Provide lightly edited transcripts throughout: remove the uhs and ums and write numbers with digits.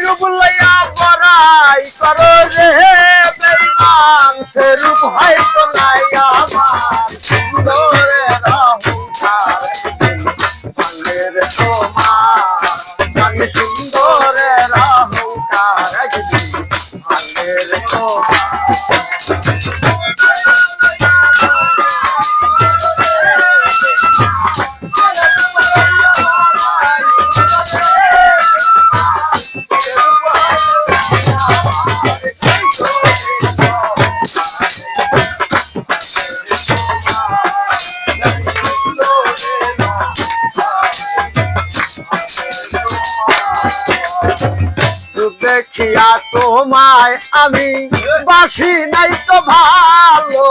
রূপ লইয়া বড়াই করো রে বেঈমান সেরূপ হয়তো নাই আমার সুন্দরের অহংকার মনের তোমার আমি সুন্দরের অহংকার মনের তোমার দেখিয়া তোমায় আমি বাসি নাই তো ভালো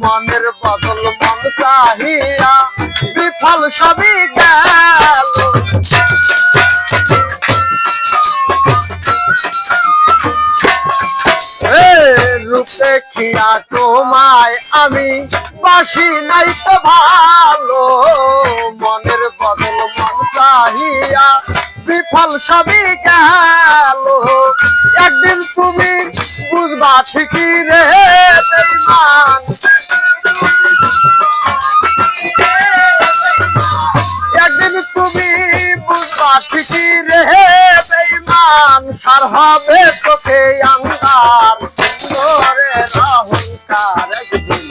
মনের বদল মন চাহিয়া বিফল সবই গেল রূপ দেখিয়া তোমায় আমি বাসি নাই তো ভালো মনের বদল মন চাহিয়া বিফল সবই গেল একদিন তুমি বুঝবা ঠিকই রে বেঈমান একদিন তুমি বুঝবা ঠিকই রে বেঈমান সার হবে তোকে আন্দার সুন্দরের অহংকার একদিন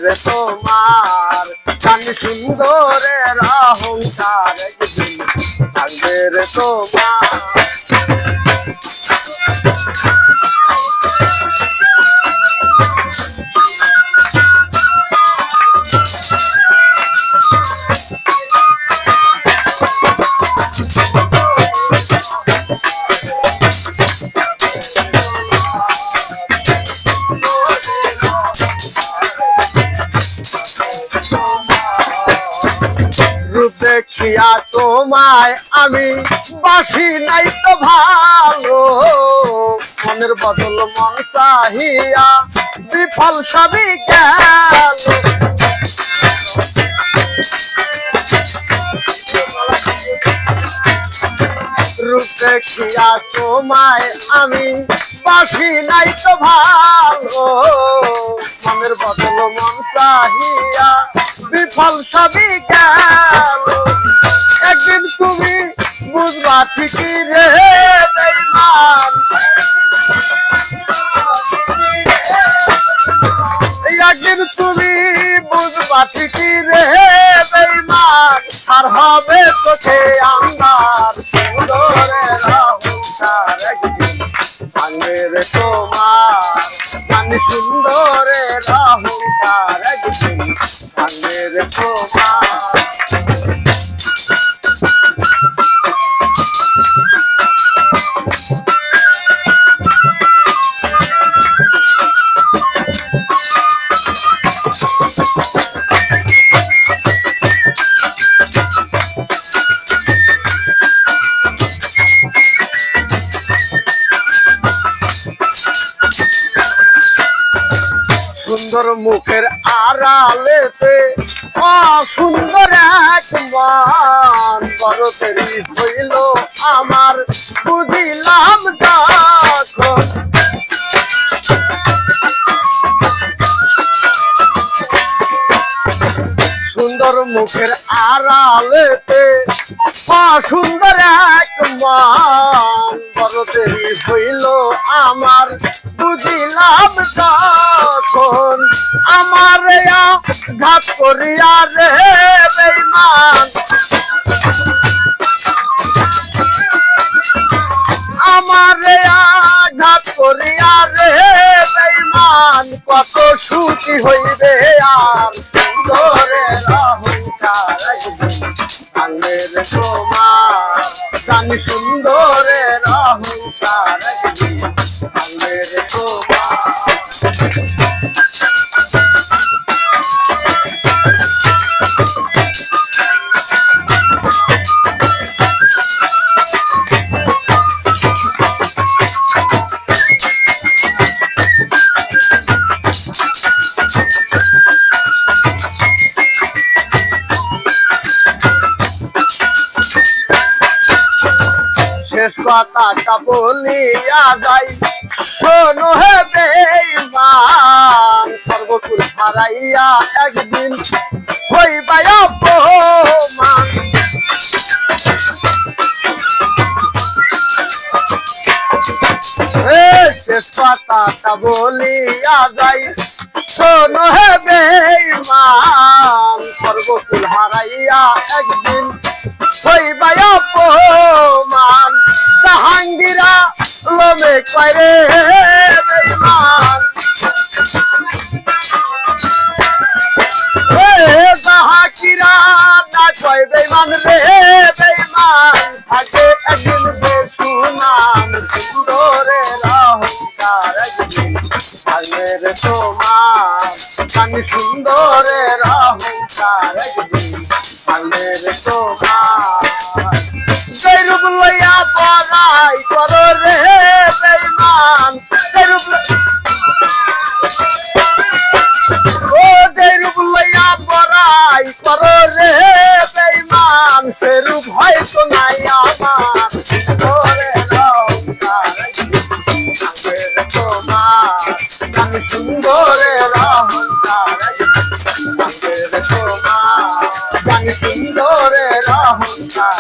রে তোমার আমি সুন্দরের অহংকার একদিন রে তোমার রূপ দেখিয়া তোমায় আমি বাসি নাই তো ভালো মনের বদল মন চাহিয়া বিফল সবই গেল রূপ দেখিয়া তোমায় আমি বাসি নাই তো ভালো মনের বদল মন চাহিয়া বিফল সবই গেল একদিন তুমি বুঝবা ঠিকই রে বেঈমান একদিন তুমি বুঝবা ঠিকই রে বেঈমান আর হবে তোকে আন্দার সুন্দরের অহংকার একদিন মনের তোমার আমি সুন্দরের অহংকার একদিন মনের তোমার সুন্দর মুখের আড়ালেতে অসুন্দর এক মান বড় দেরি হইল আমার বুঝিলাম যখন সুন্দর মুখের আড়ালেতে অসুন্দর এক মান বড় দেরি হইল আমার বুঝিলাম যখন আমার ঘাত করিয়া রে বেঈমান আমার ঘাত করিয়া রে বেঈমান কত সুখী হইবে আর সুন্দরের অহংকার আঙ্গের তোমার জানি সুন্দরের অহংকার আঙ্গের তোমার কথাটা বলিয়া যাই শোনো হে বেঈমান সর্বকুল হারাইয়া একদিন হইবাই অপমান শেষ কথাটা বলিয়া যাই শোনো হে বেঈমান সর্বকুল হারাইয়া একদিন হইবাই অপমান জাহাঙ্গীরা লোমে কয়রে বেঈমান জাহাঙ্গীরা না কয় বেঈমান রে বেঈমান থাকে একদিন বেসুনাম সুন্দরের অহংকার একদিন থাকবে রে তোমার আমি সুন্দরের অহংকার একদিন থাকবে রে তোমার যেরূপ লইয়া বড়াই করো রে বেঈমান যেরূপ যেরূপ লইয়া বড়াই করো রে বেঈমান সেরূপ হয়তো নাই আমার সুন্দরের অহংকার তোমার আমি সুন্দরের অহংকার তোমার আমি সুন্দরের অহংকার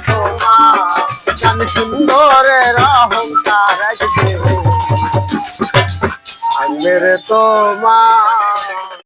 তোমার আমি সুন্দরের অহংকার মেরে তোমার